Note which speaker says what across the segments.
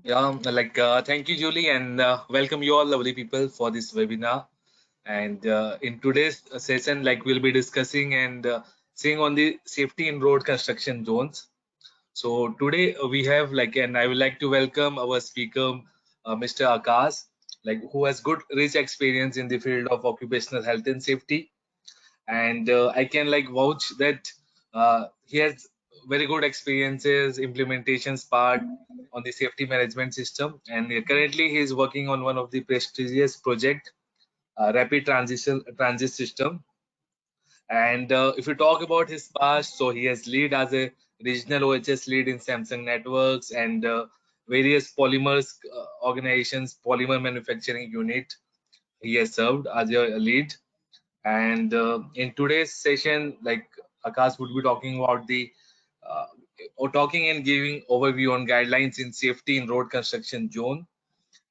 Speaker 1: Thank you, Julie, and welcome you all, lovely people, for this webinar. And in today's session, we'll be discussing and seeing on the safety in road construction zones. So today we have and I would like to welcome our speaker, Mr. Akash, who has good rich experience in the field of occupational health and safety, and I can vouch that he has very good experiences implementations part on the safety management system, and currently he is working on one of the prestigious project, rapid transit system. And if you talk about his past, so he has lead as a regional OHS lead in Samsung Networks and various polymers organizations, polymer manufacturing unit. He has served as a lead, and in today's session, Akash would be talking about the uh, or talking and giving overview on guidelines in safety in road construction zone,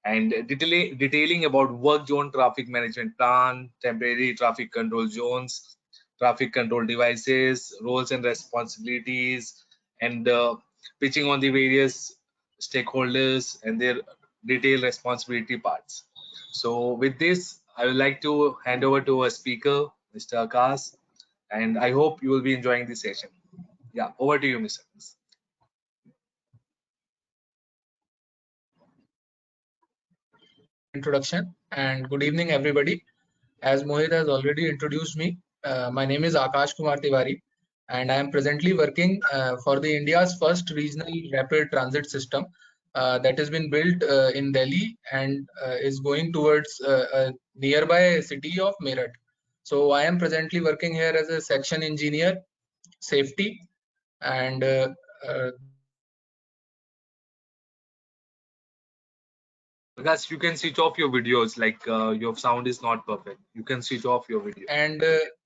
Speaker 1: and detailing about work zone traffic management plan, temporary traffic control zones, traffic control devices, roles and responsibilities, and pitching on the various stakeholders and their detailed responsibility parts. So with this, I would like to hand over to a speaker, Mr. Akash, and I hope you will be enjoying this session. Yeah, over to you, Mr. Akash.
Speaker 2: Introduction and good evening, everybody. As Mohit has already introduced me, my name is Akash Kumar Tiwari, and I am presently working for the India's first regional rapid transit system that has been built in Delhi and is going towards a nearby city of Meerut. So I am presently working here as a section engineer, safety, and
Speaker 1: Akash, you can switch off your videos. Your sound is not perfect. You can switch off your video.
Speaker 2: and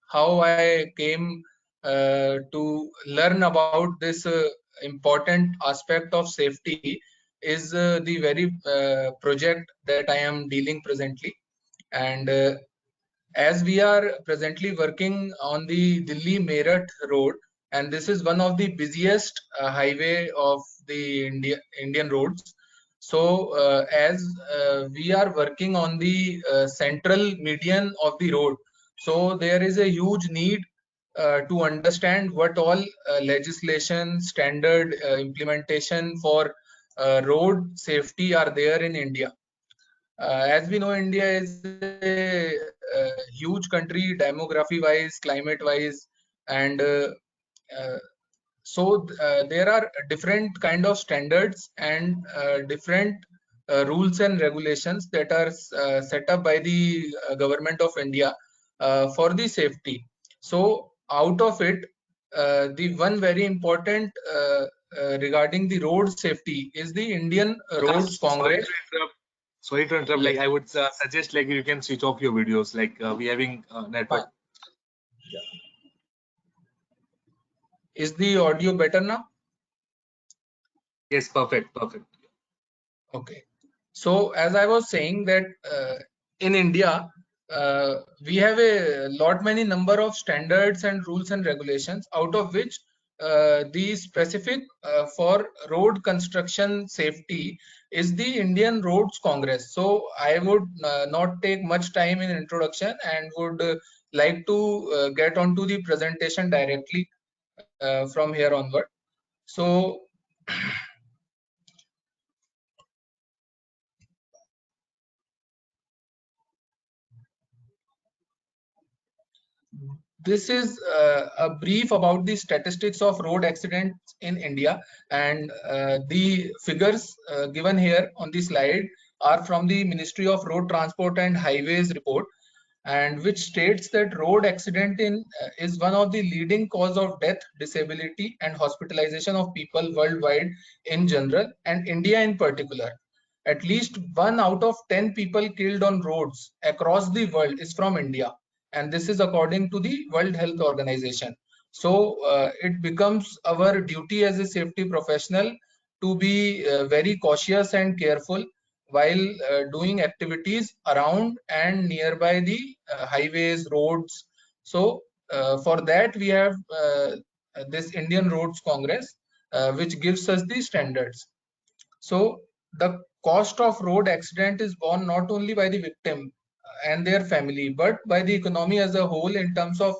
Speaker 2: how I came to learn about this important aspect of safety is the very project that I am dealing presently. And as we are presently working on the Delhi Meerut road, and this is one of the busiest highway of the Indian roads. So as we are working on the central median of the road, so there is a huge need to understand what all legislation, standard implementation for road safety are there in India. As we know, India is a huge country, demography wise, climate wise, and uh, there are different kind of standards and different rules and regulations that are set up by the government of India for the safety. So out of it, the one very important regarding the road safety is the Indian
Speaker 1: Akash,
Speaker 2: Roads Congress.
Speaker 1: sorry to interrupt.
Speaker 2: Yes.
Speaker 1: I would suggest you can switch off your videos. We having network.
Speaker 2: Fine. Is the audio better now?
Speaker 1: Yes, perfect, perfect.
Speaker 2: Okay. So as I was saying that in India, we have a lot many number of standards and rules and regulations, out of which the specific for road construction safety is the Indian Roads Congress. So I would not take much time in introduction and would like to get onto the presentation directly from here onward. So this is a brief about the statistics of road accidents in India, and the figures given here on the slide are from the Ministry of Road Transport and Highways report, and which states that road accident is one of the leading cause of death, disability, and hospitalization of people worldwide in general, and India in particular. At least 1 out of 10 people killed on roads across the world is from India, and this is according to the World Health Organization. So it becomes our duty as a safety professional to be very cautious and careful while doing activities around and nearby the highways, roads. So for that we have this Indian Roads Congress, which gives us the standards. So the cost of road accident is borne not only by the victim and their family, but by the economy as a whole in terms of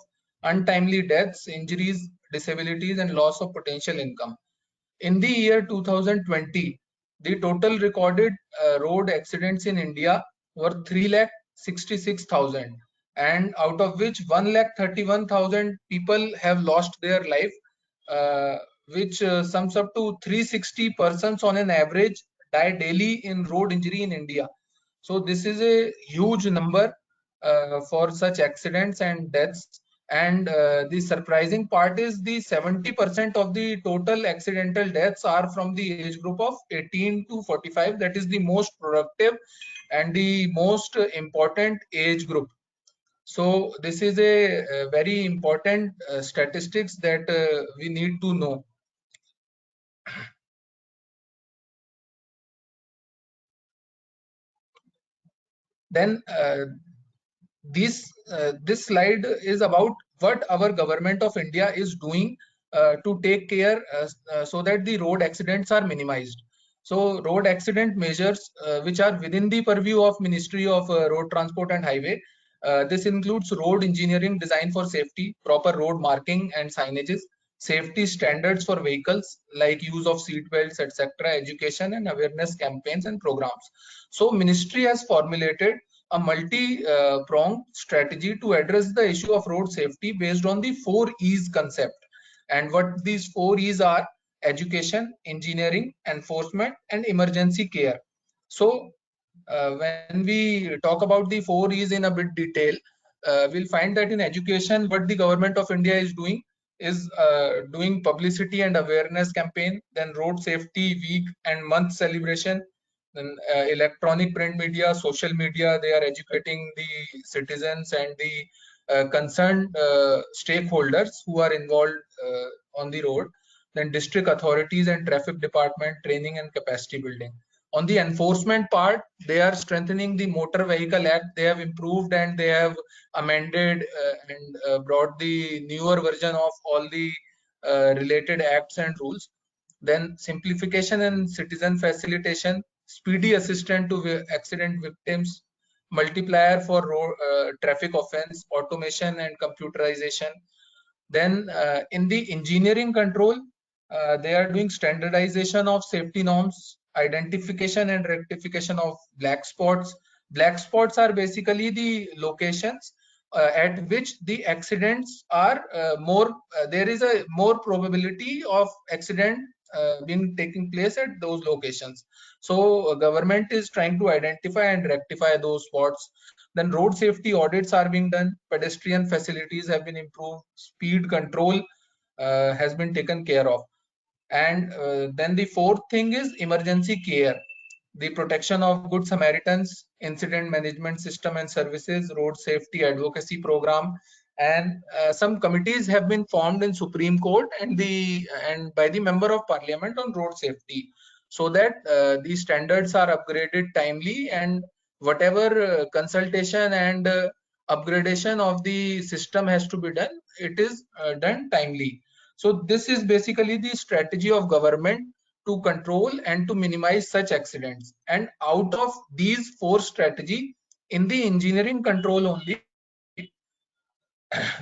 Speaker 2: untimely deaths, injuries, disabilities, and loss of potential income. In the year 2020, the total recorded road accidents in India were 3,66,000, and out of which 1,31,000 people have lost their life, uh, which sums up to 360 persons on an average die daily in road injury in India. So this is a huge number for such accidents and deaths. And the surprising part is the 70% of the total accidental deaths are from the age group of 18 to 45. That is the most productive and the most important age group. So this is a very important statistics that we need to know. Then this slide is about what our government of India is doing to take care so that the road accidents are minimized. So road accident measures which are within the purview of Ministry of Road Transport and Highway. This includes road engineering design for safety, proper road marking and signages, safety standards for vehicles like use of seat belts, etc., education and awareness campaigns and programs. So ministry has formulated a multi-pronged strategy to address the issue of road safety based on the 4 E's concept. And what these 4 E's are: education, engineering, enforcement, and emergency care. So when we talk about the 4 E's in a bit detail, we'll find that in education, what the government of India is doing publicity and awareness campaign, then road safety week and month celebration, then electronic print media, social media, they are educating the citizens and the concerned stakeholders who are involved on the road. Then district authorities and traffic department training and capacity building. On the enforcement part, they are strengthening the Motor Vehicle Act. They have improved and they have amended and brought the newer version of all the related acts and rules. Then simplification and citizen facilitation, speedy assistance to accident victims, multiplier for traffic offense, automation and computerization. Then in the engineering control, they are doing standardization of safety norms, identification and rectification of black spots. Black spots are basically the locations at which the accidents are there is a more probability of accident being taking place at those locations. So government is trying to identify and rectify those spots. Then road safety audits are being done, pedestrian facilities have been improved, speed control has been taken care of. And then the fourth thing is emergency care, the protection of good Samaritans, incident management system and services, road safety advocacy program, and some committees have been formed in Supreme Court and by the Member of Parliament on road safety, so that these standards are upgraded timely, and whatever consultation and upgradation of the system has to be done, it is done timely. So this is basically the strategy of government to control and to minimize such accidents. And out of these 4 strategy, in the engineering control only,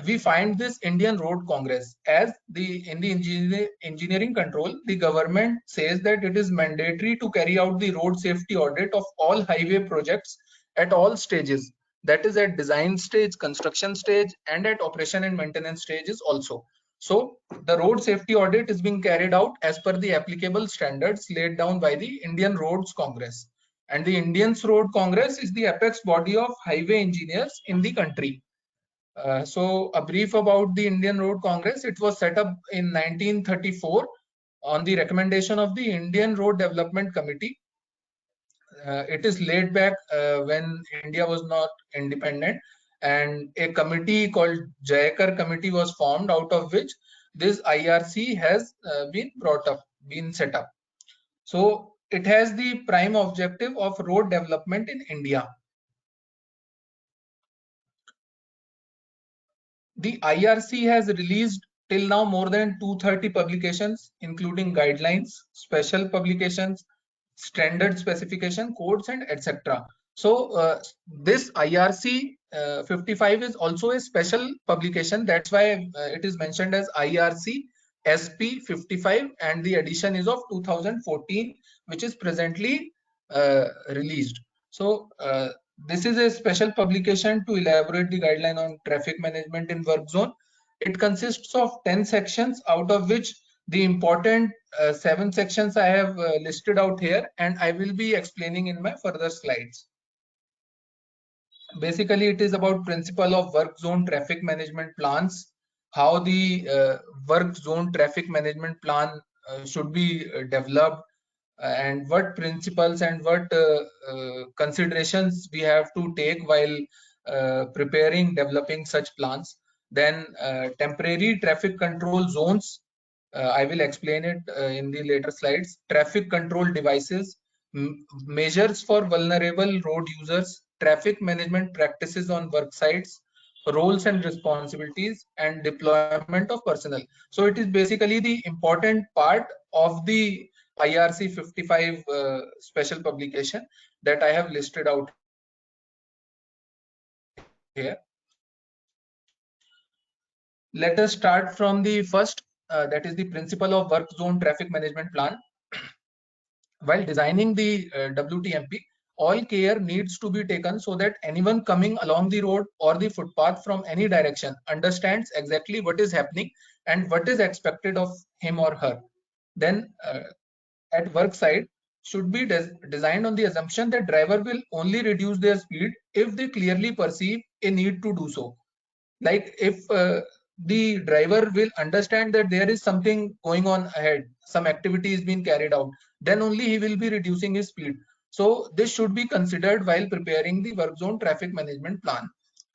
Speaker 2: we find this Indian Road Congress. As in the engineering control, the government says that it is mandatory to carry out the road safety audit of all highway projects at all stages. That is at design stage, construction stage, and at operation and maintenance stages also. So the road safety audit is being carried out as per the applicable standards laid down by the Indian Roads Congress. And the Indian Road Congress is the apex body of highway engineers in the country. So a brief about the Indian Road Congress. It was set up in 1934 on the recommendation of the Indian Road Development Committee. It is laid back when India was not independent, and a committee called Jayakar Committee was formed, out of which this IRC has been set up. So it has the prime objective of road development in India. The IRC has released till now more than 230 publications, including guidelines, special publications, standard specification, codes, and etc. So this IRC 55 is also a special publication. That's why it is mentioned as IRC SP 55, and the edition is of 2014, which is presently released. So this is a special publication to elaborate the guideline on traffic management in work zone. It consists of 10 sections, out of which the important 7 sections I have listed out here, and I will be explaining in my further slides. Basically, it is about principle of work zone traffic management plans, how the work zone traffic management plan should be developed, and what principles and what considerations we have to take while preparing, developing such plans. Then temporary traffic control zones, I will explain it in the later slides. Traffic control devices, measures for vulnerable road users, traffic management practices on work sites, roles and responsibilities, and deployment of personnel. So it is basically the important part of the IRC 55 special publication that I have listed out here. Let us start from the first, that is the principle of work zone traffic management plan. While designing the WTMP, all care needs to be taken so that anyone coming along the road or the footpath from any direction understands exactly what is happening and what is expected of him or her. Then at work site should be designed on the assumption that driver will only reduce their speed if they clearly perceive a need to do so. Like if the driver will understand that there is something going on ahead, some activity is being carried out, then only he will be reducing his speed. So this should be considered while preparing the work zone traffic management plan.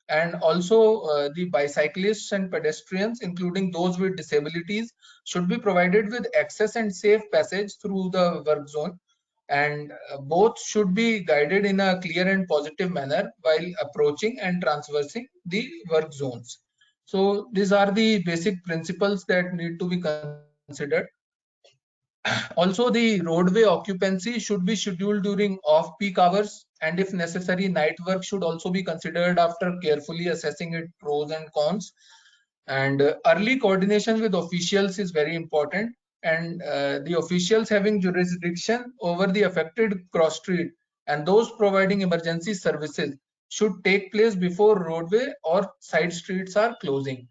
Speaker 2: And also the bicyclists and pedestrians, including those with disabilities, should be provided with access and safe passage through the work zone, and both should be guided in a clear and positive manner while approaching and traversing the work zones. So these are the basic principles that need to be considered. Also, the roadway occupancy should be scheduled during off-peak hours, and if necessary, night work should also be considered after carefully assessing its pros and cons. And early coordination with officials is very important, and the officials having jurisdiction over the affected cross street and those providing emergency services should take place before roadway or side streets are closing.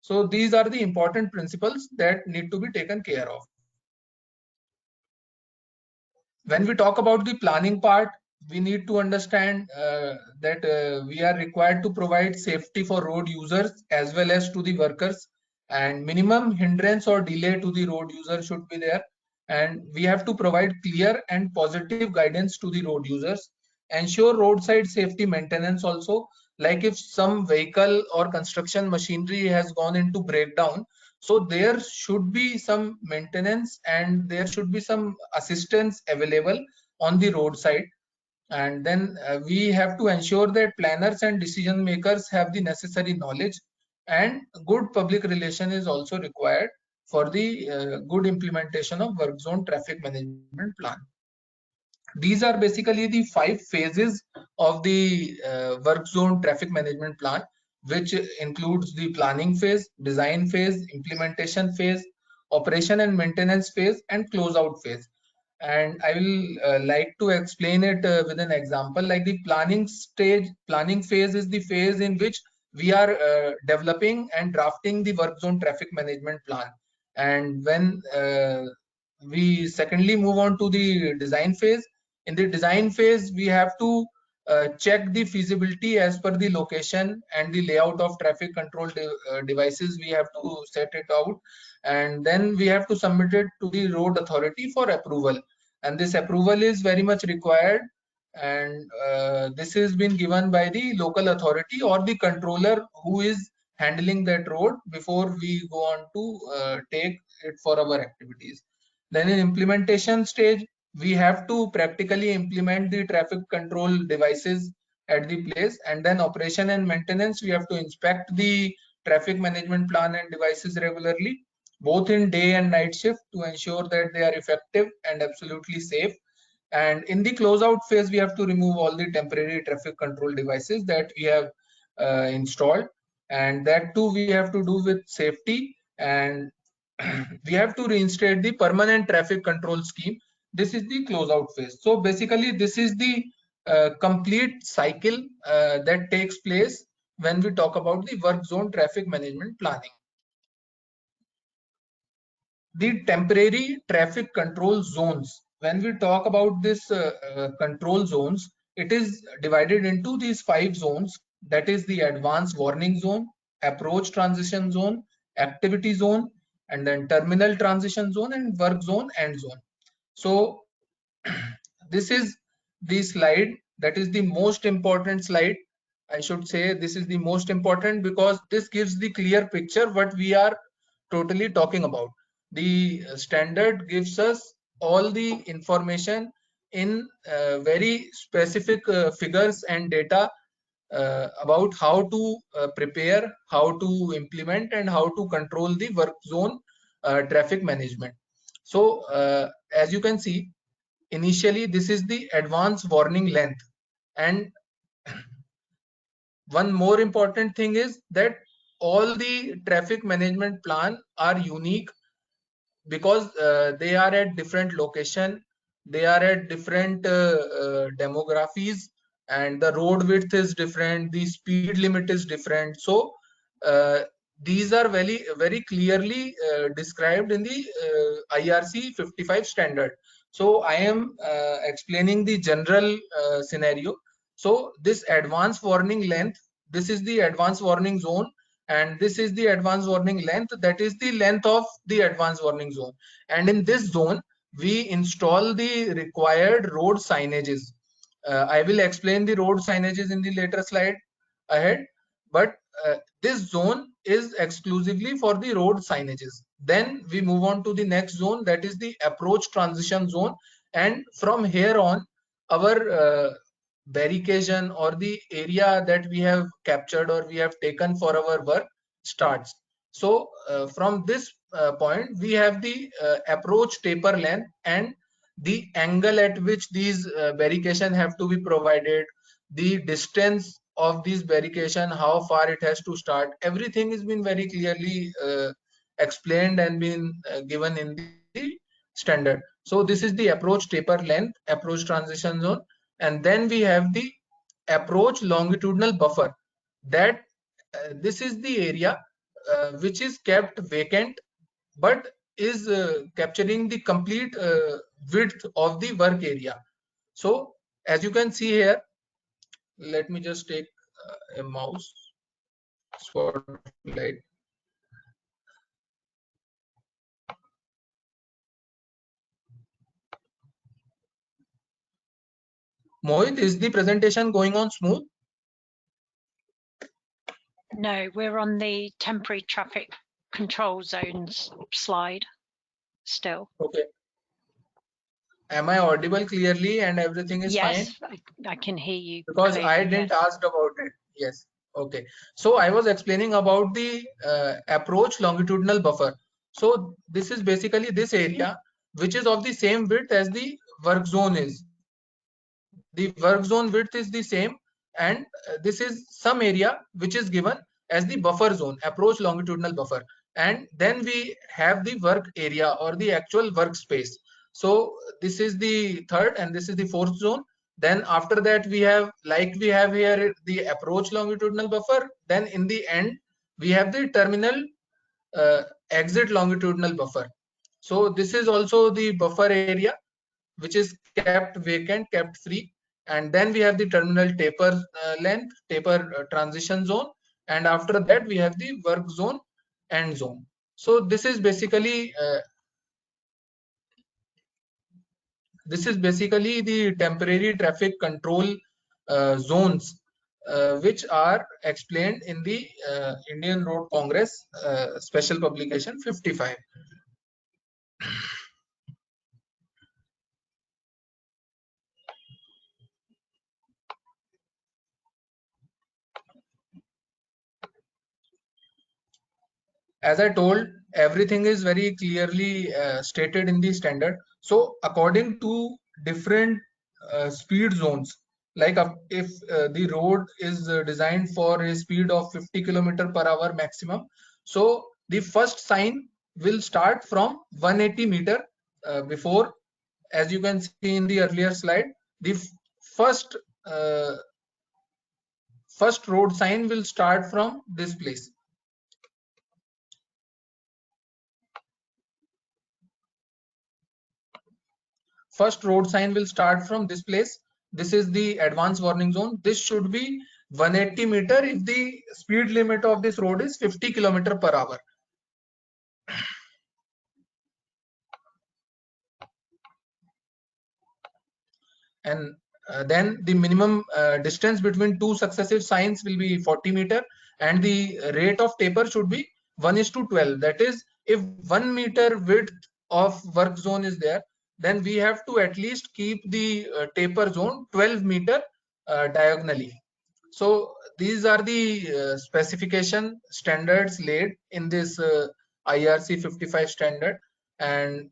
Speaker 2: So these are the important principles that need to be taken care of. When we talk about the planning part, we need to understand that we are required to provide safety for road users as well as to the workers, and minimum hindrance or delay to the road user should be there, and we have to provide clear and positive guidance to the road users. Ensure roadside safety maintenance also, like if some vehicle or construction machinery has gone into breakdown, so there should be some maintenance and there should be some assistance available on the roadside. And then we have to ensure that planners and decision makers have the necessary knowledge, and good public relation is also required for the good implementation of work zone traffic management plan. These are basically the 5 phases of the work zone traffic management plan, which includes the planning phase, design phase, implementation phase, operation and maintenance phase, and closeout phase. And I will like to explain it with an example. Like the planning phase is the phase in which we are developing and drafting the work zone traffic management plan. And when we secondly move on to the design phase, in the design phase we have to check the feasibility as per the location and the layout of traffic control devices. We have to set it out, and then we have to submit it to the road authority for approval, and this approval is very much required, and this has been given by the local authority or the controller who is handling that road before we go on to take it for our activities. Then in implementation stage, we have to practically implement the traffic control devices at the place, and then operation and maintenance, we have to inspect the traffic management plan and devices regularly, both in day and night shift, to ensure that they are effective and absolutely safe. And in the closeout phase, we have to remove all the temporary traffic control devices that we have installed, and that too we have to do with safety, and we have to reinstate the permanent traffic control scheme. This is the closeout phase. So basically, this is the complete cycle that takes place when we talk about the work zone traffic management planning. The temporary traffic control zones. When we talk about this control zones, it is divided into these 5 zones. That is the advanced warning zone, approach transition zone, activity zone, and then terminal transition zone, and work zone, end zone. So this is the slide that is the most important slide. I should say this is the most important because this gives the clear picture what we are totally talking about. The standard gives us all the information in very specific figures and data about how to prepare, how to implement, and how to control the work zone traffic management. So as you can see, initially this is the advanced warning length, and one more important thing is that all the traffic management plan are unique because they are at different location, they are at different demographies, and the road width is different, the speed limit is different. So uh, these are very clearly described in the IRC 55 standard. So I am explaining the general scenario. So this advanced warning length, this is the advanced warning zone, and this is the advanced warning length, that is the length of the advanced warning zone. And in this zone we install the required road signages. I will explain the road signages in the later slide ahead, but this zone is exclusively for the road signages. Then we move on to the next zone, that is the approach transition zone, and from here on our barricade or the area that we have captured or we have taken for our work starts. So from this point we have the approach taper length and the angle at which these barricades have to be provided, the distance of these barricades, how far it has to start. Everything has been very clearly explained and been given in the standard. So this is the approach taper length, approach transition zone, and then we have the approach longitudinal buffer. That this is the area which is kept vacant but is capturing the complete width of the work area. So as you can see here, let me just take a mouse spotlight. Mohit, is the presentation going on smooth?
Speaker 3: No, we're on the temporary traffic control zones slide still.
Speaker 2: Okay. Am I audible clearly and everything is fine?
Speaker 3: Yes, I can hear you.
Speaker 2: Because
Speaker 3: clearly,
Speaker 2: I didn't
Speaker 3: yes.
Speaker 2: ask about it. Yes. Okay. So I was explaining about the approach longitudinal buffer. So this is basically this area which is of the same width as the work zone is. The work zone width is the same, and this is some area which is given as the buffer zone, approach longitudinal buffer. And then we have the work area or the actual workspace. So this is the third and this is the fourth zone. Then after that we have, like we have here, the approach longitudinal buffer. Then in the end we have the terminal exit longitudinal buffer. So this is also the buffer area which is kept vacant, kept free. And then we have the terminal taper length, taper transition zone, and after that we have the work zone, end zone. So this is basically the temporary traffic control zones which are explained in the Indian Road Congress special publication 55. As I told, everything is very clearly stated in the standard. So according to different speed zones. Like if the road is designed for a speed of 50 km/h maximum, so the first sign will start from 180 meter before. As you can see in the earlier slide, the first uh, first road sign will start from this place. First road sign will start from this place. This is the advanced warning zone. This should be 180 meter if the speed limit of this road is 50 km/h. And then the minimum distance between two successive signs will be 40 meter, and the rate of taper should be 1:12. That is, if 1 meter width of work zone is there, then we have to at least keep the taper zone 12 meter diagonally. So these are the specification standards laid in this IRC 55 standard. And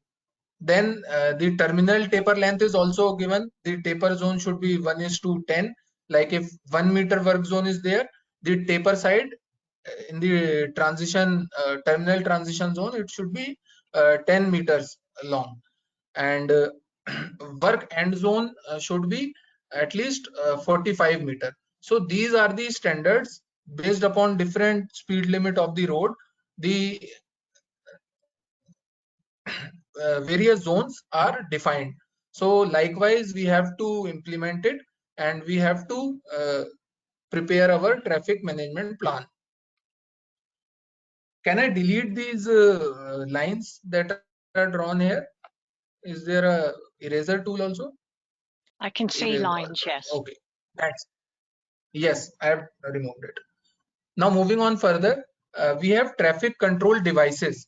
Speaker 2: then the terminal taper length is also given. The taper zone should be 1:10. Like if 1 meter work zone is there, the taper side in the transition terminal transition zone, it should be 10 meters long. And work end zone should be at least 45 meter. So these are the standards based upon different speed limit of the road. The various zones are defined. So likewise, we have to implement it, and we have to prepare our traffic management plan. Can I delete these lines that are drawn here? Is there a eraser tool also?
Speaker 3: I can see lines, yes.
Speaker 2: Okay, thanks. Yes, I have removed it. Now moving on further, we have traffic control devices.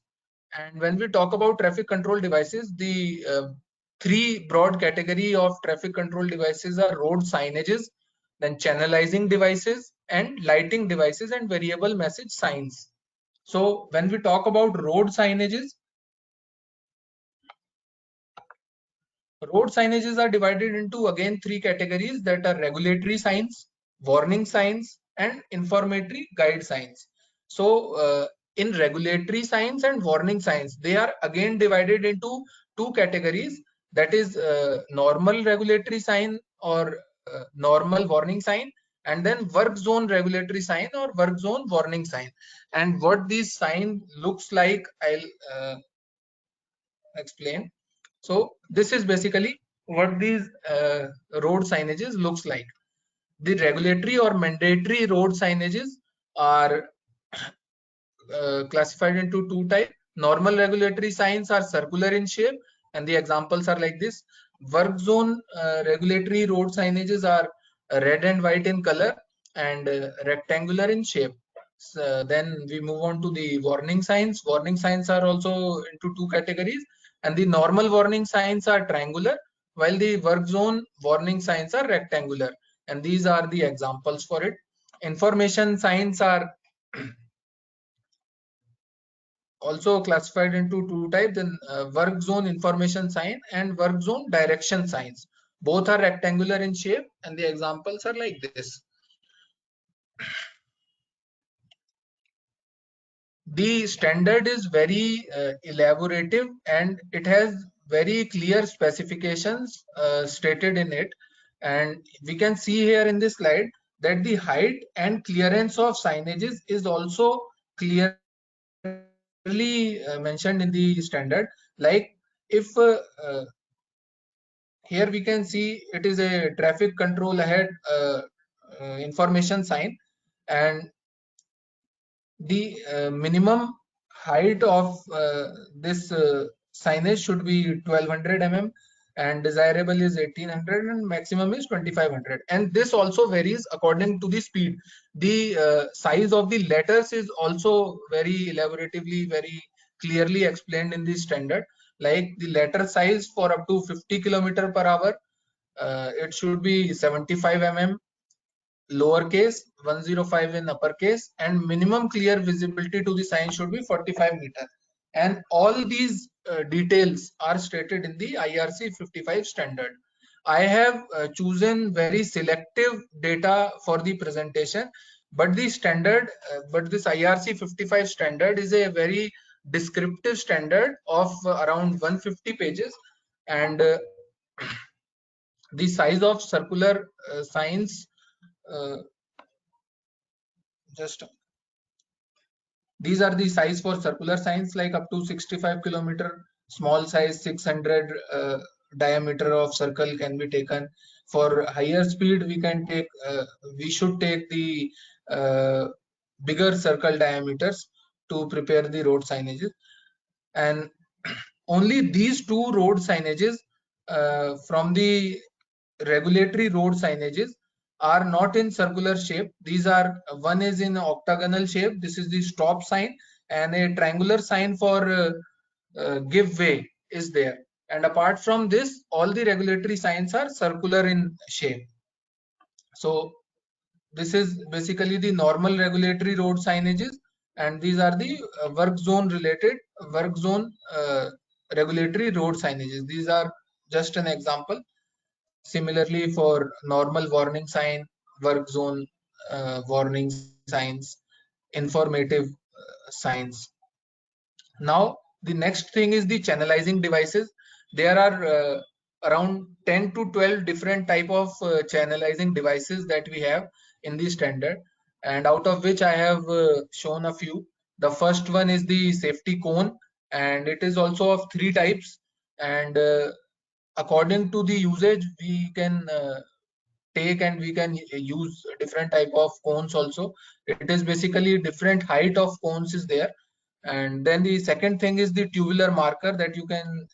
Speaker 2: And when we talk about traffic control devices, the three broad category of traffic control devices are road signages, then channelizing devices, and lighting devices and variable message signs. So when we talk about road signages are divided into again three categories, that are regulatory signs, warning signs, and informatory guide signs. So in regulatory signs and warning signs, they are again divided into two categories, that is normal regulatory sign or normal warning sign, and then work zone regulatory sign or work zone warning sign. And what these sign looks like, I'll explain. So this is basically what these road signages looks like. The regulatory or mandatory road signages are classified into two types. Normal regulatory signs are circular in shape, and the examples are like this. Work zone regulatory road signages are red and white in color and rectangular in shape. So then we move on to the warning signs. Warning signs are also into two categories, and the normal warning signs are triangular, while the work zone warning signs are rectangular. And these are the examples for it. Information signs are also classified into two types, then work zone information sign and work zone direction signs. Both are rectangular in shape, and the examples are like this. The standard is very elaborative, and it has very clear specifications stated in it. And we can see here in this slide that the height and clearance of signages is also clearly mentioned in the standard. Like if here we can see it is a traffic control ahead information sign, and the minimum height of this signage should be 1200 mm, and desirable is 1800, and maximum is 2500. And this also varies according to the speed. The size of the letters is also very elaboratively, very clearly explained in the standard. Like the letter size for up to 50 km/h, it should be 75 mm, lowercase 105 in uppercase, and minimum clear visibility to the sign should be 45 meter. And all these details are stated in the IRC 55 standard. I have chosen very selective data for the presentation, but the standard, but this IRC 55 standard is a very descriptive standard of around 150 pages, and the size of circular signs, uh, just these are the size for circular signs, like up to 65 kilometer, small size 600 diameter of circle can be taken. For higher speed, we can take, we should take the uh, bigger circle diameters to prepare the road signages. And only these two road signages from the regulatory road signages are not in circular shape. These are, one is in octagonal shape, this is the stop sign, and a triangular sign for give way is there. And apart from this, all the regulatory signs are circular in shape. So this is basically the normal regulatory road signages, and these are the work zone related, work zone regulatory road signages. These are just an example. Similarly, for normal warning sign, work zone warning signs, informative signs. Now, the next thing is the channelizing devices. There are around 10 to 12 different type of channelizing devices that we have in the standard, and out of which I have shown a few. The first one is the safety cone, and it is also of three types, and according to the usage we can take, and we can use different type of cones also. It is basically different height of cones is there. And then the second thing is the tubular marker that you can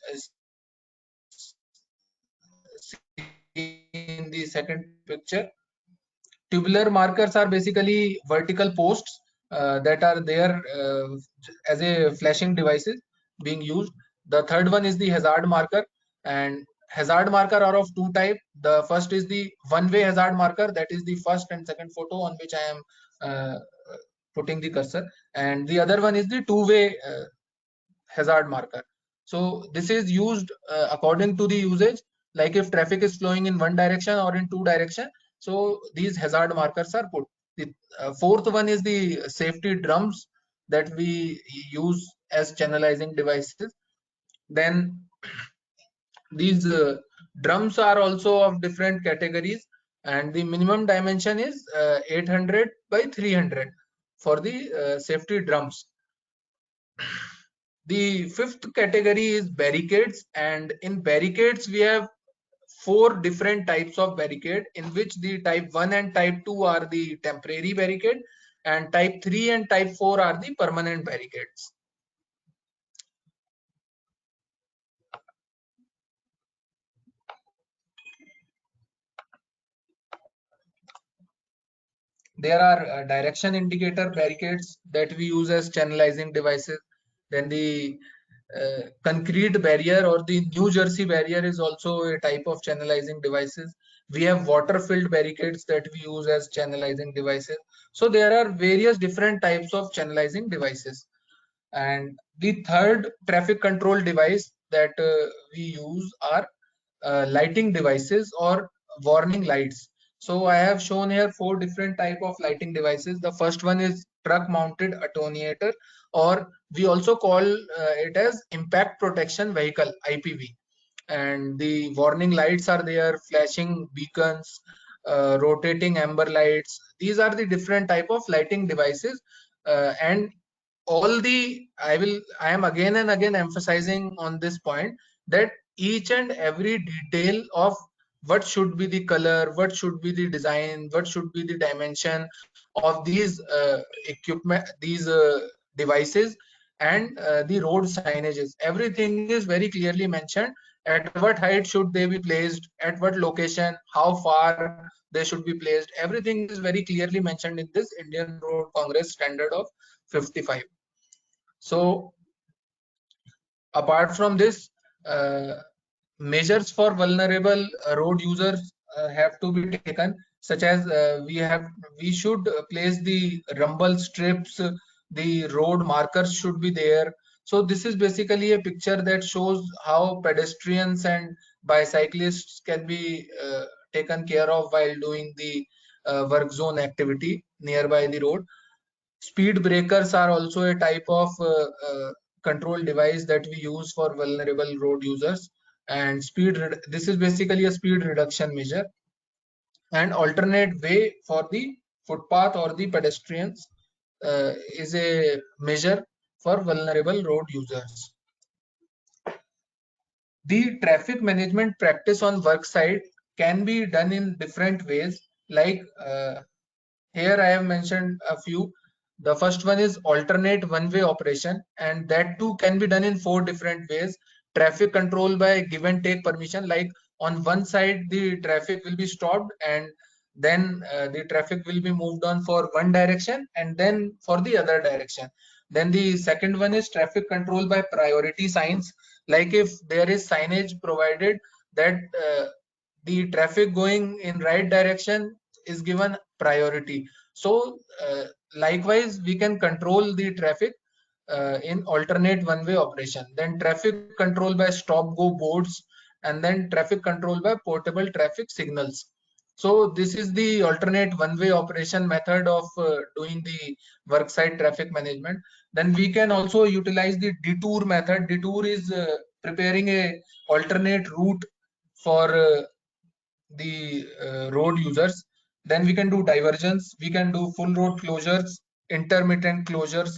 Speaker 2: see in the second picture. Tubular markers are basically vertical posts that are there as a flashing devices being used. The third one is the hazard marker, and hazard marker are of two type. The first is the one-way hazard marker, that is the first and second photo on which I am uh, putting the cursor, and the other one is the two-way hazard marker. So this is used according to the usage, like if traffic is flowing in one direction or in two direction, so these hazard markers are put. The fourth one is the safety drums that we use as channelizing devices. Then these drums are also of different categories, and the minimum dimension is 800 by 300 for the safety drums. The fifth category is barricades, and in barricades we have four different types of barricade, in which the type 1 and type 2 are the temporary barricade, and type 3 and type 4 are the permanent barricades. There are direction indicator barricades that we use as channelizing devices. Then the concrete barrier or the New Jersey barrier is also a type of channelizing devices. We have water filled barricades that we use as channelizing devices. So there are various different types of channelizing devices. And the third traffic control device that we use are lighting devices or warning lights. So I have shown here four different type of lighting devices. The first one is truck mounted attenuator, or we also call it as impact protection vehicle, IPV. And the warning lights are there, flashing beacons, rotating amber lights. These are the different type of lighting devices. And all the, I am again and again emphasizing on this point, that each and every detail of what should be the color, what should be the design, what should be the dimension of these equipment, these devices, and the road signages, everything is very clearly mentioned. At what height should they be placed, at what location, how far they should be placed, everything is very clearly mentioned in this Indian Road Congress standard of 55. So apart from this, measures for vulnerable road users have to be taken, such as we should place the rumble strips, the road markers should be there. So this is basically a picture that shows how pedestrians and bicyclists can be taken care of while doing the work zone activity nearby the road. Speed breakers are also a type of control device that we use for vulnerable road users. And this is basically a speed reduction measure. And alternate way for the footpath or the pedestrians is a measure for vulnerable road users. The traffic management practice on work site can be done in different ways. Like here I have mentioned a few. The first one is alternate one-way operation, and that too can be done in 4 different ways. Traffic control by give and take permission, like on one side the traffic will be stopped, and then the traffic will be moved on for one direction and then for the other direction. Then the second one is traffic control by priority signs, like if there is signage provided that the traffic going in right direction is given priority. So likewise we can control the traffic in alternate one-way operation. Then traffic control by stop go boards, and then traffic control by portable traffic signals. So this is the alternate one-way operation method of doing the worksite traffic management. Then we can also utilize the detour method. Detour is preparing a alternate route for the road users. Then we can do divergence, we can do full road closures, intermittent closures,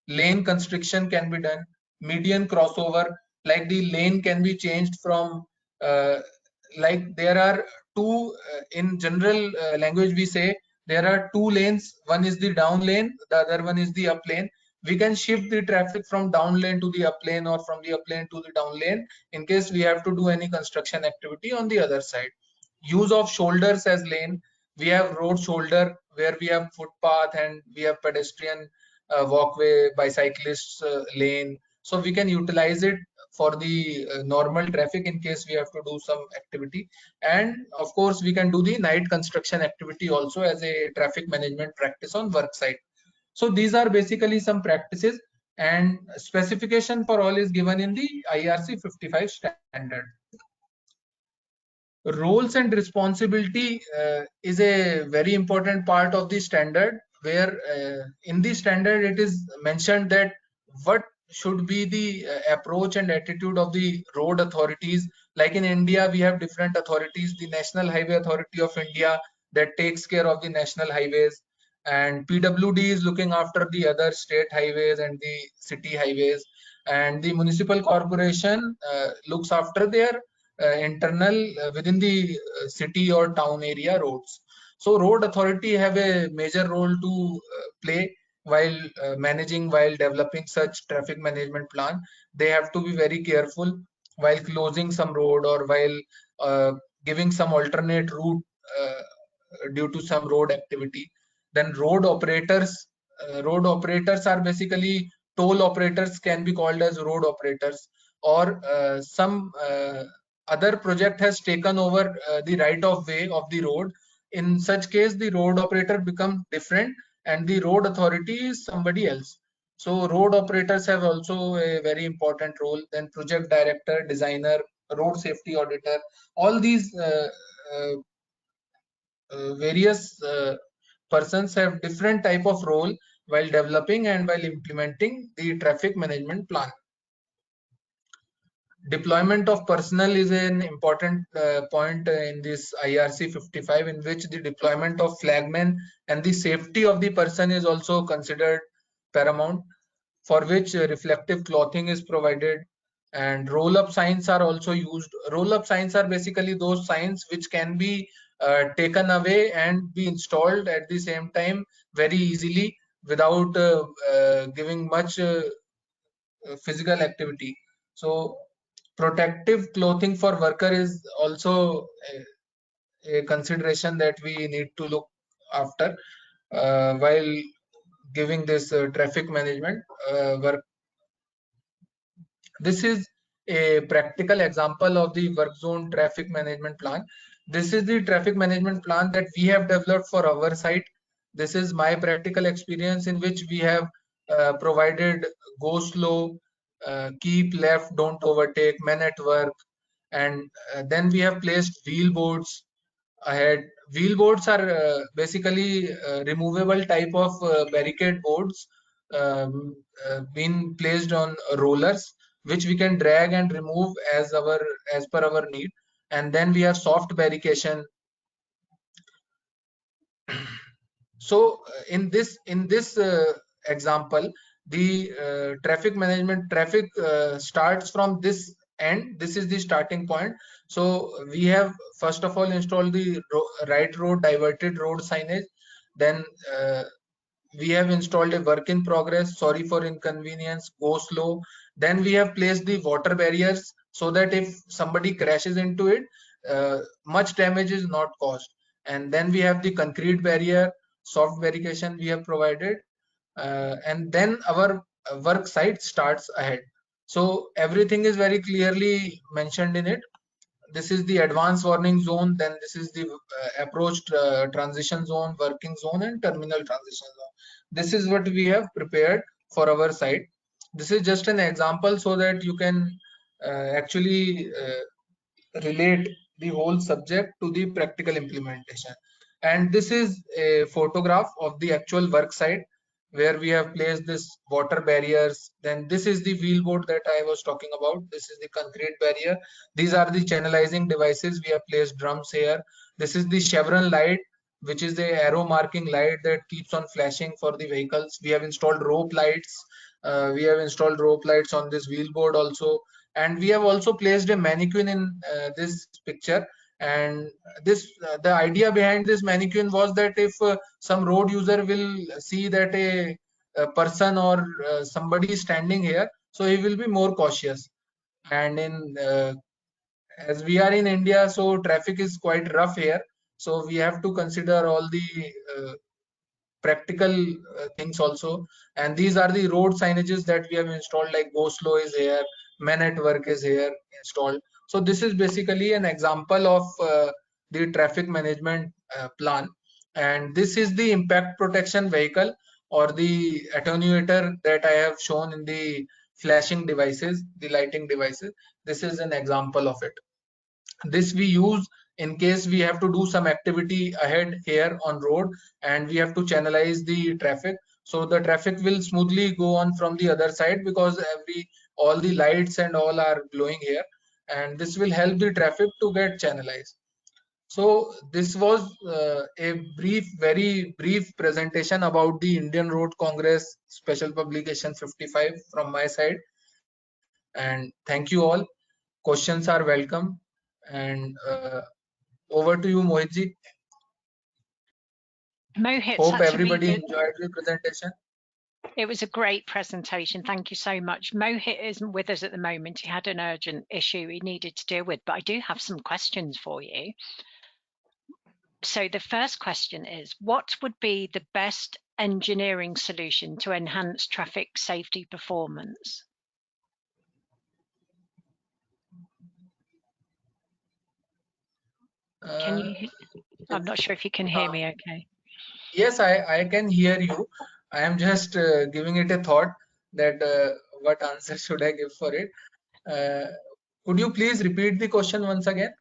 Speaker 2: lane constriction can be done, median crossover, like the lane can be changed from like there are two in general language we say there are two lanes, one is the down lane, the other one is the up lane. We can shift the traffic from down lane to the up lane or from the up lane to the down lane in case we have to do any construction activity on the other side. Use of shoulders as lane. We have road shoulder where we have footpath and we have pedestrian walkway, bicyclists lane. So we can utilize it for the normal traffic in case we have to do some activity. And of course, we can do the night construction activity also as a traffic management practice on work site. So these are basically some practices, and specification for all is given in the IRC 55 standard. Roles and responsibility is a very important part of the standard, where in the standard it is mentioned that what should be the approach and attitude of the road authorities. Like in India we have different authorities, the National Highway Authority of India that takes care of the national highways, and PWD is looking after the other state highways and the city highways, and the municipal corporation looks after their internal within the city or town area roads. So road authority have a major role to play while managing, while developing such traffic management plan. They have to be very careful while closing some road or while giving some alternate route due to some road activity. Then road operators are basically toll operators, can be called as road operators, or some other project has taken over the right of way of the road. In such case the road operator becomes different and the road authority is somebody else. So road operators have also a very important role. Then project director, designer, road safety auditor, all these various persons have different type of role while developing and while implementing the traffic management plan. Deployment of personnel is an important point in this IRC 55, in which the deployment of flagmen and the safety of the person is also considered paramount, for which reflective clothing is provided, and roll-up signs are also used. Roll-up signs are basically those signs which can be taken away and be installed at the same time very easily without giving much physical activity. So protective clothing for worker is also a consideration that we need to look after while giving this traffic management work. This is a practical example of the work zone traffic management plan. This is the traffic management plan that we have developed for our site. This is my practical experience, in which we have provided go slow, keep left, don't overtake, men at work, and then we have placed wheel boards ahead. Wheel boards are basically removable type of barricade boards being placed on rollers, which we can drag and remove as per our need. And then we have soft barrication. So in this example, the traffic starts from this end. This is the starting point. So we have first of all installed the right road, diverted road signage. Then we have installed a work in progress, sorry for inconvenience, go slow. Then we have placed the water barriers so that if somebody crashes into it, much damage is not caused. And then we have the concrete barrier, soft barrication we have provided, and then our work site starts ahead. So everything is very clearly mentioned in it. This is the advanced warning zone, then this is the approach transition zone, working zone, and terminal transition zone. This is what we have prepared for our site. This is just an example so that you can actually relate the whole subject to the practical implementation. And this is a photograph of the actual work site where we have placed this water barriers. Then this is the wheel board that I was talking about. This is the concrete barrier. These are the channelizing devices. We have placed drums here. This is the chevron light, which is the arrow marking light that keeps on flashing for the vehicles. We have installed rope lights. We have installed rope lights on this wheel board also. And we have also placed a mannequin in this picture. And this the idea behind this mannequin was that if some road user will see that a person or somebody is standing here, so he will be more cautious. And in as we are in India, so traffic is quite rough here, so we have to consider all the practical things also. And these are the road signages that we have installed, like go slow is here, men at work is here installed. So this is basically an example of the traffic management plan. And this is the impact protection vehicle or the attenuator that I have shown in the flashing devices, the lighting devices. This is an example of it. This we use in case we have to do some activity ahead here on road and we have to channelize the traffic, so the traffic will smoothly go on from the other side because all the lights and all are glowing here, and this will help the traffic to get channelized. So this was a very brief presentation about the Indian Road Congress Special Publication 55 from my side. And thank you all. Questions are welcome. And over to you, Mohitji.
Speaker 3: Mohit,
Speaker 2: Hope everybody enjoyed the presentation.
Speaker 3: it was a great presentation. Thank you so much. Mohit isn't with us at the moment. He had an urgent issue he needed to deal with, but I do have some questions for you. So the first question is, what would be the best engineering solution to enhance traffic safety performance? Can you? I'm not sure if you can hear me okay.
Speaker 2: Yes, I can hear you. I am just giving it a thought that what answer should I give for it. Could you please repeat the question once again?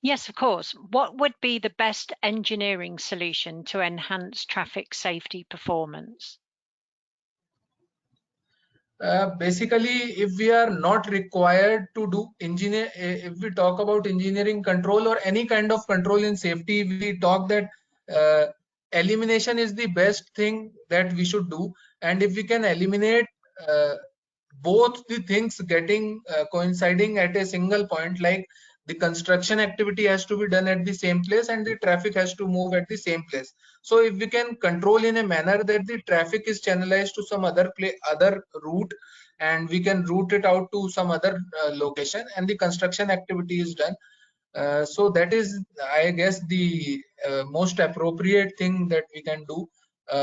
Speaker 3: Yes, of course. What would be the best engineering solution to enhance traffic safety performance?
Speaker 2: Basically, if we are not required to do if we talk about engineering control or any kind of control in safety, we talk that uh, elimination is the best thing that we should do. And if we can eliminate both the things getting coinciding at a single point, like the construction activity has to be done at the same place and the traffic has to move at the same place. So if we can control in a manner that the traffic is channelized to some other route, and we can route it out to some other location, and the construction activity is done, so that is, I guess, the most appropriate thing that we can do,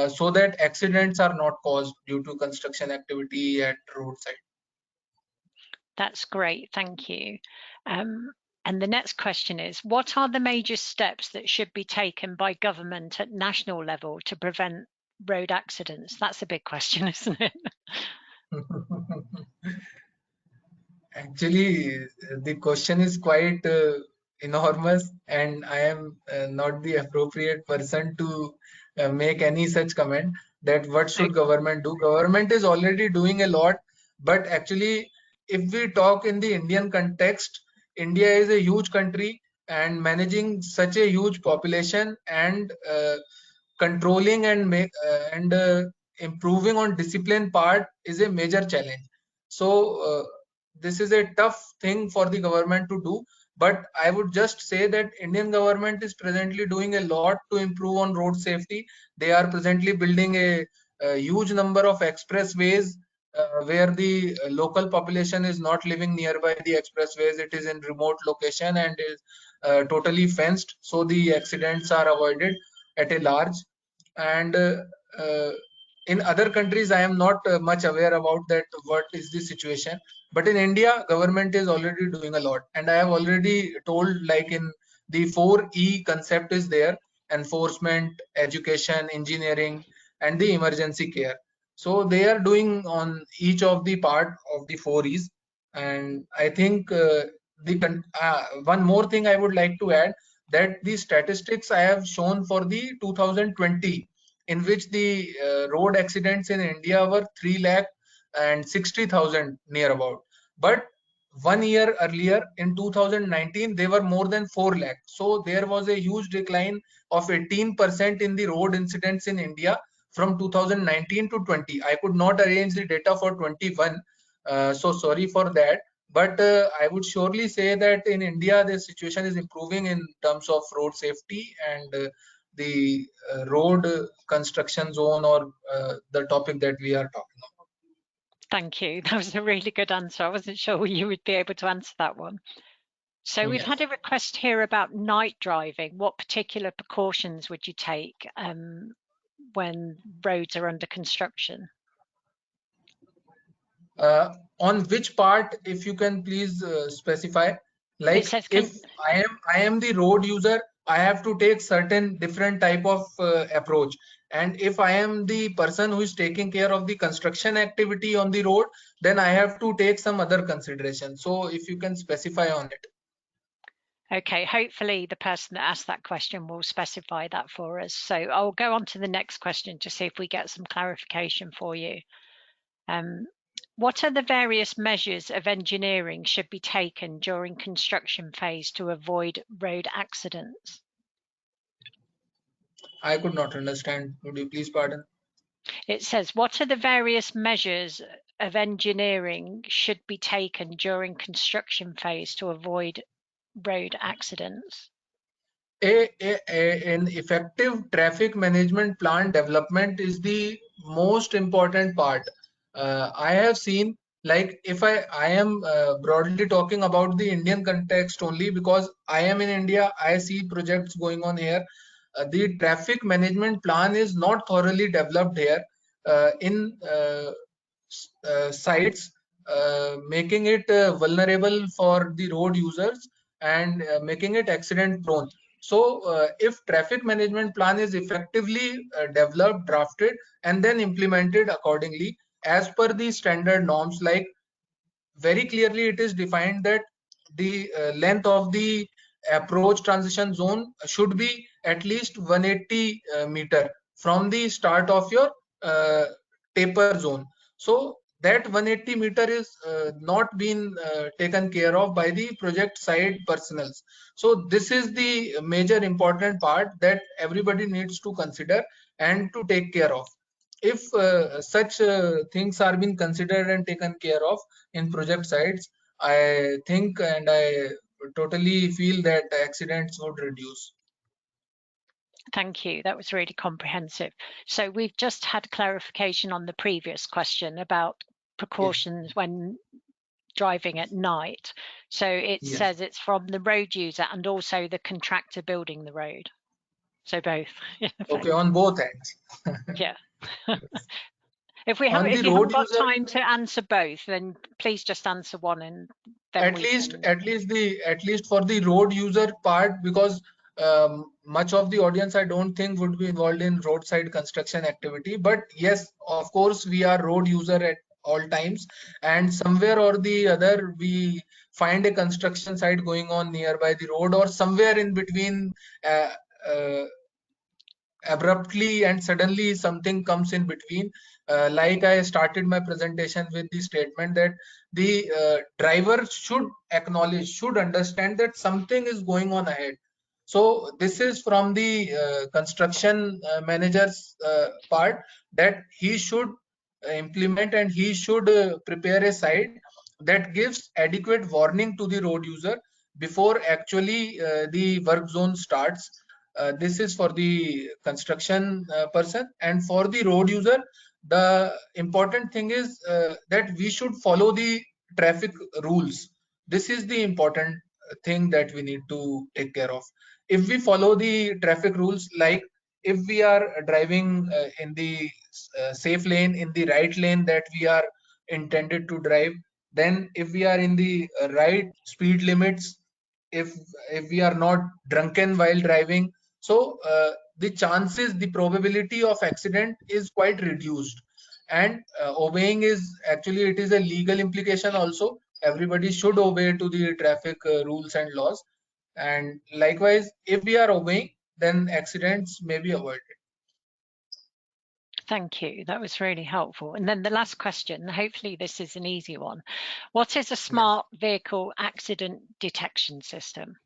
Speaker 2: so that accidents are not caused due to construction activity at roadside.
Speaker 3: That's great, thank you. And the next question is, what are the major steps that should be taken by government at national level to prevent road accidents? That's a big question, isn't it?
Speaker 2: Actually, the question is quite enormous, and I am not the appropriate person to make any such comment that what should government do. Government is already doing a lot, but actually, if we talk in the Indian context, India is a huge country, and managing such a huge population and controlling and improving on discipline part is a major challenge. So this is a tough thing for the government to do, but I would just say that Indian government is presently doing a lot to improve on road safety. They are presently building a huge number of expressways where the local population is not living nearby the expressways. It is in remote location and is totally fenced, so the accidents are avoided at a large. And uh, in other countries I am not much aware about that what is the situation, but in India government is already doing a lot, and I have already told, like, in the 4E concept is there: enforcement, education, engineering, and the emergency care. So they are doing on each of the part of the 4Es. And I think one more thing I would like to add, that the statistics I have shown for the 2020, in which the road accidents in India were 3 lakh and 60,000 near about. But 1 year earlier in 2019, they were more than 4 lakh. So there was a huge decline of 18% in the road incidents in India from 2019 to 20. I could not arrange the data for 21. So sorry for that. But I would surely say that in India, the situation is improving in terms of road safety and the road construction zone, or the topic that we are talking about.
Speaker 3: Thank you. That was a really good answer. I wasn't sure you would be able to answer that one. So we've had a request here about night driving. What particular precautions would you take when roads are under construction?
Speaker 2: On which part, if you can please specify? Like,
Speaker 3: says,
Speaker 2: if I am the road user, I have to take certain different type of approach. And if I am the person who is taking care of the construction activity on the road, then I have to take some other consideration. So if you can specify on it.
Speaker 3: Okay, hopefully the person that asked that question will specify that for us. So I'll go on to the next question to see if we get some clarification for you. What are the various measures of engineering should be taken during construction phase to avoid road accidents?
Speaker 2: I could not understand. Would you please pardon?
Speaker 3: It says, what are the various measures of engineering should be taken during construction phase to avoid road accidents?
Speaker 2: An effective traffic management plan development is the most important part. I have seen, like, if I am broadly talking about the Indian context only, because I am in India, I see projects going on here. The traffic management plan is not thoroughly developed here in sites, making it vulnerable for the road users and making it accident prone. So if traffic management plan is effectively developed, drafted, and then implemented accordingly as per the standard norms, like, very clearly it is defined that the length of the approach transition zone should be at least 180 meter from the start of your uh, taper zone. So that 180 meter is not been taken care of by the project side personals. So this is the major important part that everybody needs to consider and to take care of. If such things are being considered and taken care of in project sites, I think and I totally feel that accidents would reduce.
Speaker 3: Thank you. That was really comprehensive. So we've just had clarification on the previous question about precautions when driving at night. So it says it's from the road user and also the contractor building the road. So both.
Speaker 2: Okay, on both ends.
Speaker 3: Yeah. If you
Speaker 2: On the
Speaker 3: haven't
Speaker 2: road
Speaker 3: got
Speaker 2: user,
Speaker 3: time to answer both, then please just answer one, and then
Speaker 2: at least for the road user part, because much of the audience I don't think would be involved in roadside construction activity. But yes, of course, we are road user all times, and somewhere or the other we find a construction site going on nearby the road, or somewhere in between, uh, uh, abruptly and suddenly something comes in between. Like I started my presentation with the statement that the driver should acknowledge, should understand that something is going on ahead. So this is from the construction manager's part, that he should implement and he should prepare a site that gives adequate warning to the road user before actually the work zone starts. This is for the construction person, and for the road user, the important thing is that we should follow the traffic rules. This is the important thing that we need to take care of. If we follow the traffic rules, like if we are driving in the safe lane, in the right lane that we are intended to drive, then if we are in the right speed limits, if we are not drunken while driving, so the chances, the probability of accident is quite reduced. And obeying is actually, it is a legal implication also. Everybody should obey to the traffic rules and laws. And likewise, if we are obeying, then accidents may be avoided.
Speaker 3: Thank you. That was really helpful. And then the last question, hopefully this is an easy one. What is a smart vehicle accident detection system?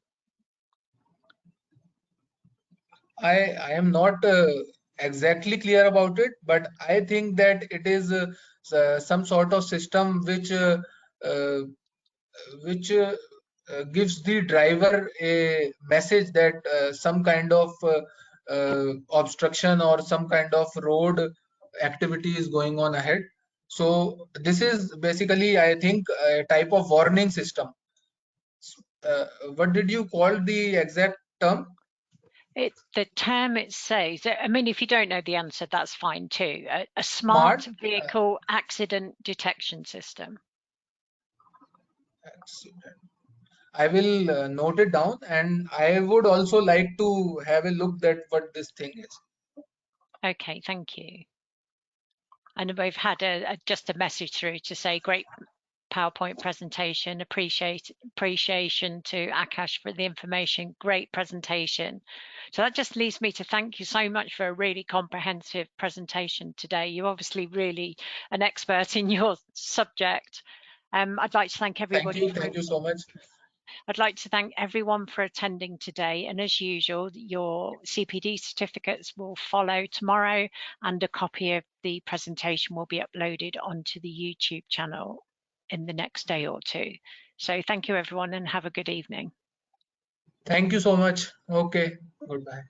Speaker 2: I am not exactly clear about it, but I think that it is some sort of system uh, which gives the driver a message that some kind of obstruction or some kind of road activity is going on ahead. So this is basically, I think, a type of warning system. What did you call the exact term?
Speaker 3: The term it says, I mean, if you don't know the answer, that's fine too. A
Speaker 2: Smart
Speaker 3: smart vehicle accident detection system.
Speaker 2: accident. I will note it down, and I would also like to have a look at what this thing is.
Speaker 3: Okay, thank you. And we've had just a message through to say great PowerPoint presentation, appreciation to Akash for the information, great presentation. So that just leads me to thank you so much for a really comprehensive presentation today. You're obviously really an expert in your subject. I'd like to thank everybody.
Speaker 2: Thank you so much.
Speaker 3: I'd like to thank everyone for attending today. And as usual, your CPD certificates will follow tomorrow, and a copy of the presentation will be uploaded onto the YouTube channel in the next day or two. So thank you, everyone, and have a good evening.
Speaker 2: Thank you so much. Okay, goodbye.